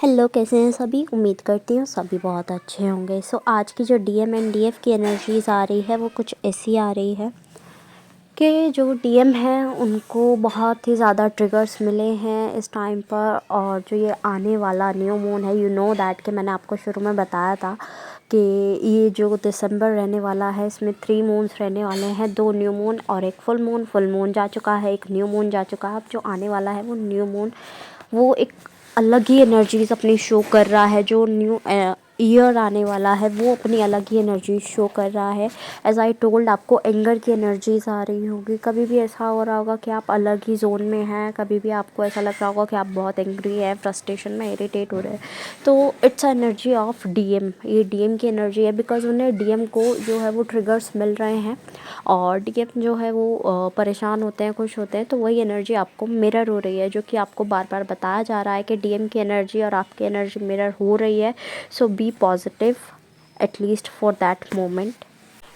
Hello, कैसे हैं सभी। उम्मीद करती हूँ सभी बहुत अच्छे होंगे। आज की जो डीएम एंड डीएफ की एनर्जीज़ आ रही है वो कुछ ऐसी आ रही है कि जो डीएम हैं उनको बहुत ही ज़्यादा ट्रिगर्स मिले हैं इस टाइम पर। और जो ये आने वाला न्यू मून है, यू नो दैट कि मैंने आपको शुरू में बताया था कि ये जो दिसंबर रहने वाला है इसमें 3 मून्स रहने वाले हैं, 2 न्यू मून और एक फुल मून जा चुका है, एक न्यू मून जा चुका है। अब जो आने वाला है वो न्यू मून, वो एक अलग ही एनर्जीज अपनी शो कर रहा है। जो न्यू ईयर आने वाला है वो अपनी अलग ही एनर्जी शो कर रहा है। एज आई टोल्ड, आपको एंगर की एनर्जीज आ रही होगी। कभी भी ऐसा हो रहा होगा कि आप अलग ही जोन में हैं, कभी भी आपको ऐसा लग रहा होगा कि आप बहुत एंग्री हैं, फ्रस्ट्रेशन में इरिटेट हो रहे हैं। तो इट्स एनर्जी ऑफ डीएम, ये डीएम की एनर्जी है। बिकॉज उन्हें डीएम को जो है वो ट्रिगर्स मिल रहे हैं और डीएम जो है वो परेशान होते हैं, खुश होते हैं। तो वही एनर्जी आपको मिरर हो रही है, जो कि आपको बार बार बताया जा रहा है कि डीएम की एनर्जी और आपकी एनर्जी मिरर हो रही है। So be positive at least for that moment.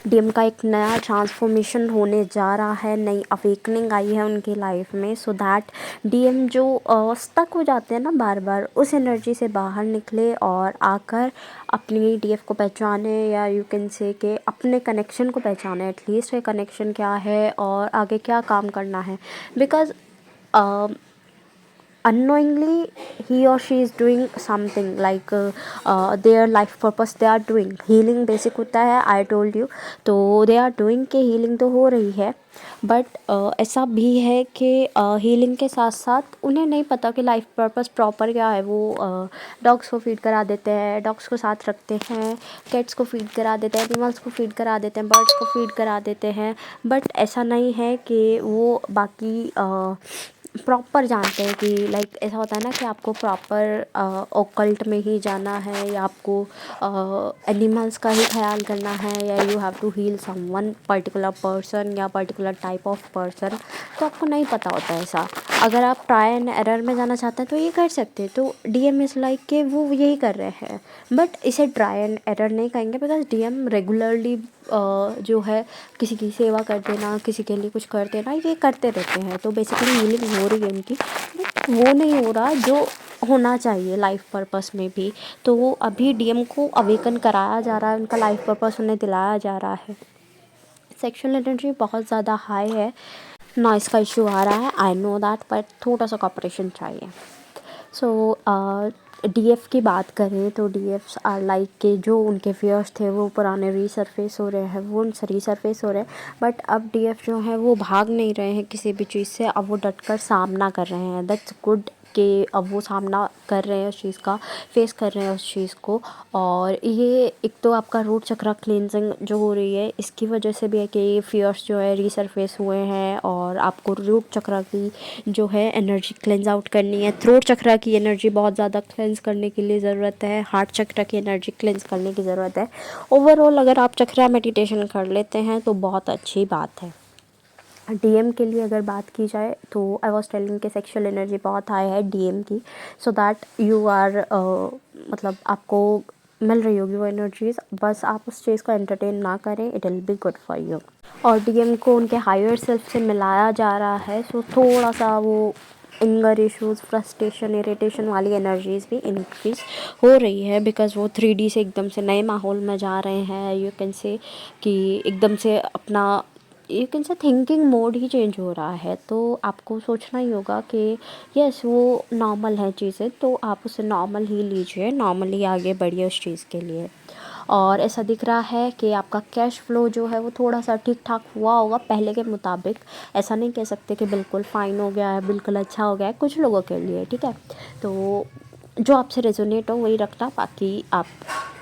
DM का एक नया ट्रांसफॉर्मेशन होने जा रहा है, नई अवेकनिंग आई है उनकी लाइफ में। सो दैट डीएम जो स्टक हो जाते हैं ना बार बार, उस एनर्जी से बाहर निकले और आकर अपनी डीएफ को पहचाने, या यू कैन से के अपने कनेक्शन को पहचाने। एटलीस्ट ये कनेक्शन क्या है और आगे क्या काम करना है। Because unknowingly he or she is doing something like their life purpose they are doing healing basic होता है। I told you, तो they are doing के healing तो हो रही है, बट ऐसा भी है कि हीलिंग के साथ साथ उन्हें नहीं पता कि लाइफ पर्पस प्रॉपर क्या है। वो डॉग्स को फीड करा देते हैं, डॉग्स को साथ रखते हैं, कैट्स को फीड करा देते हैं, एनिमल्स को फीड करा देते हैं, बर्ड्स को फीड करा देते हैं। बट ऐसा नहीं है कि वो बाकी प्रॉपर जानते हैं कि लाइक ऐसा होता है ना कि आपको प्रॉपर ओकल्ट में ही जाना है, या आपको एनिमल्स का ही ख्याल करना है, या you have to heal someone particular person या पर्टिकुलर टाइप ऑफ पर्सन। तो आपको नहीं पता होता है ऐसा। अगर आप ट्राई एंड एरर में जाना चाहते हैं तो ये कर सकते हैं। तो डीएम इज़ लाइक कि वो यही कर रहे हैं, बट इसे ट्राई एंड एरर नहीं कहेंगे। बिकॉज डीएम रेगुलरली जो है किसी की सेवा कर देना, किसी के लिए कुछ कर देना, ये करते रहते हैं। तो बेसिकली हीलिंग हो रही है इनकी, बट वो नहीं हो रहा जो होना चाहिए लाइफ पर्पस में भी। तो वो अभी डीएम को अवेकन कराया जा रहा है, उनका लाइफ पर्पस उन्हें दिलाया जा रहा है। सेक्शुअल एनर्जी बहुत ज़्यादा हाई है, नॉइस का इशू आ रहा है, आई नो दैट, बट थोड़ा सा कॉपरेशन चाहिए। सो डीएफ की बात करें तो डीएफ्स आर लाइक के जो उनके फियर्स थे वो पुराने रीसरफेस हो रहे हैं, वो उनसे रीसरफेस हो रहे हैं। बट अब डीएफ जो है वो भाग नहीं रहे हैं किसी भी चीज़ से, अब वो डटकर सामना कर रहे हैं। दैट्स गुड कि अब वो सामना कर रहे हैं उस चीज़ का, फेस कर रहे हैं उस चीज़ को। और ये एक तो आपका रूट चक्रा क्लींजिंग जो हो रही है इसकी वजह से भी है कि ये फियर्स जो है रीसरफेस हुए हैं, और आपको रूट चक्रा की जो है एनर्जी क्लेंज आउट करनी है। थ्रोट चक्रा की एनर्जी बहुत ज़्यादा क्लेंज करने के लिए ज़रूरत है, हार्ट चक्रा की एनर्जी क्लेंज करने की ज़रूरत है। ओवरऑल अगर आप चक्रा मेडिटेशन कर लेते हैं तो बहुत अच्छी बात है। डीएम के लिए अगर बात की जाए तो आई वॉज टेलिंग के सेक्शुअल एनर्जी बहुत हाई है डीएम की। सो दैट यू आर मतलब आपको मिल रही होगी वो एनर्जीज, बस आप उस चीज़ को एंटरटेन ना करें, it will be good for you. और डीएम को उनके हायर सेल्फ से मिलाया जा रहा है। सो थोड़ा सा वो एंगर इश्यूज़, फ्रस्ट्रेशन, इरिटेशन वाली एनर्जीज़ भी इंक्रीज हो रही है। बिकॉज वो 3D से एकदम से नए माहौल में जा रहे हैं। यू कैन से कि एकदम से अपना you can say thinking mode he change हो रहा है। तो आपको सोचना ही होगा कि यस वो नॉर्मल है चीज़ें, तो आप उसे नॉर्मल ही लीजिए, नॉर्मली आगे बढ़िए उस चीज़ के लिए। और ऐसा दिख रहा है कि आपका कैश फ्लो जो है वो थोड़ा सा ठीक ठाक हुआ होगा पहले के मुताबिक। ऐसा नहीं कह सकते कि बिल्कुल फ़ाइन हो गया है, बिल्कुल अच्छा हो गया है, कुछ लोगों के लिए, ठीक है। तो जो आपसे रेजोनेट हो वही रखना, बाकी आप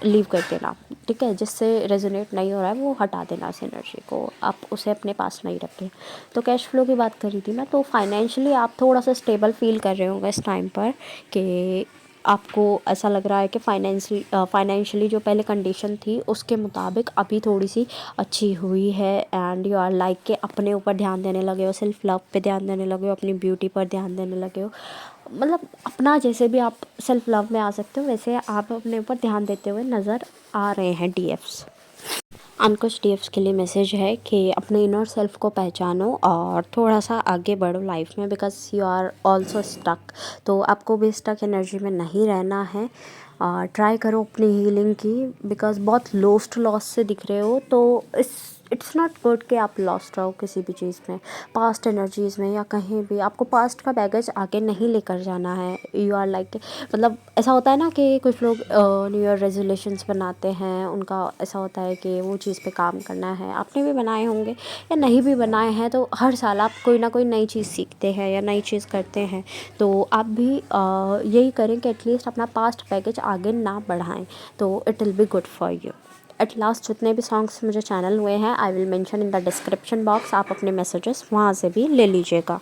लीव कर देना, ठीक है। जिससे रेजोनेट नहीं हो रहा है वो हटा देना, उस एनर्जी को आप उसे अपने पास नहीं रखें। तो कैश फ्लो की बात करी थी मैं, तो फाइनेंशियली आप थोड़ा सा स्टेबल फील कर रहे होंगे इस टाइम पर, कि आपको ऐसा लग रहा है कि फाइनेंशियली जो पहले कंडीशन थी उसके मुताबिक अभी थोड़ी सी अच्छी हुई है। एंड यू आर लाइक के अपने ऊपर ध्यान देने लगे हो, सेल्फ लव पे ध्यान देने लगे हो, अपनी ब्यूटी पर ध्यान देने लगे हो। मतलब अपना जैसे भी आप सेल्फ लव में आ सकते हो वैसे आप अपने ऊपर ध्यान देते हुए नज़र आ रहे हैं डीएफ्स। अंकुश डीएफ्स के लिए मैसेज है कि अपने इनर सेल्फ को पहचानो और थोड़ा सा आगे बढ़ो लाइफ में, because you are also stuck. तो आपको भी स्टक एनर्जी में नहीं रहना है। ट्राई करो अपनी हीलिंग की, बिकॉज बहुत लॉस से दिख रहे हो। तो इट्स नॉट गुड कि आप लॉस्ट रहो किसी भी चीज़ में, पास्ट एनर्जीज़ में या कहीं भी। आपको पास्ट का बैगेज आगे नहीं लेकर जाना है। यू आर लाइक, मतलब ऐसा होता है ना कि कुछ लोग न्यू ईयर रेजोल्यूशंस बनाते हैं, उनका ऐसा होता है कि वो चीज़ पे काम करना है। आपने भी बनाए होंगे या नहीं भी बनाए हैं, तो हर साल आप कोई ना कोई नई चीज़ सीखते हैं या नई चीज़ करते हैं। तो आप भी यही करें कि एटलीस्ट अपना पास्ट बैगेज आगे ना बढ़ाएं, तो it will be good for you. At last जितने भी सॉन्ग्स मुझे चैनल हुए हैं, I will mention in the description box. आप अपने मैसेजेस वहाँ से भी ले लीजिएगा।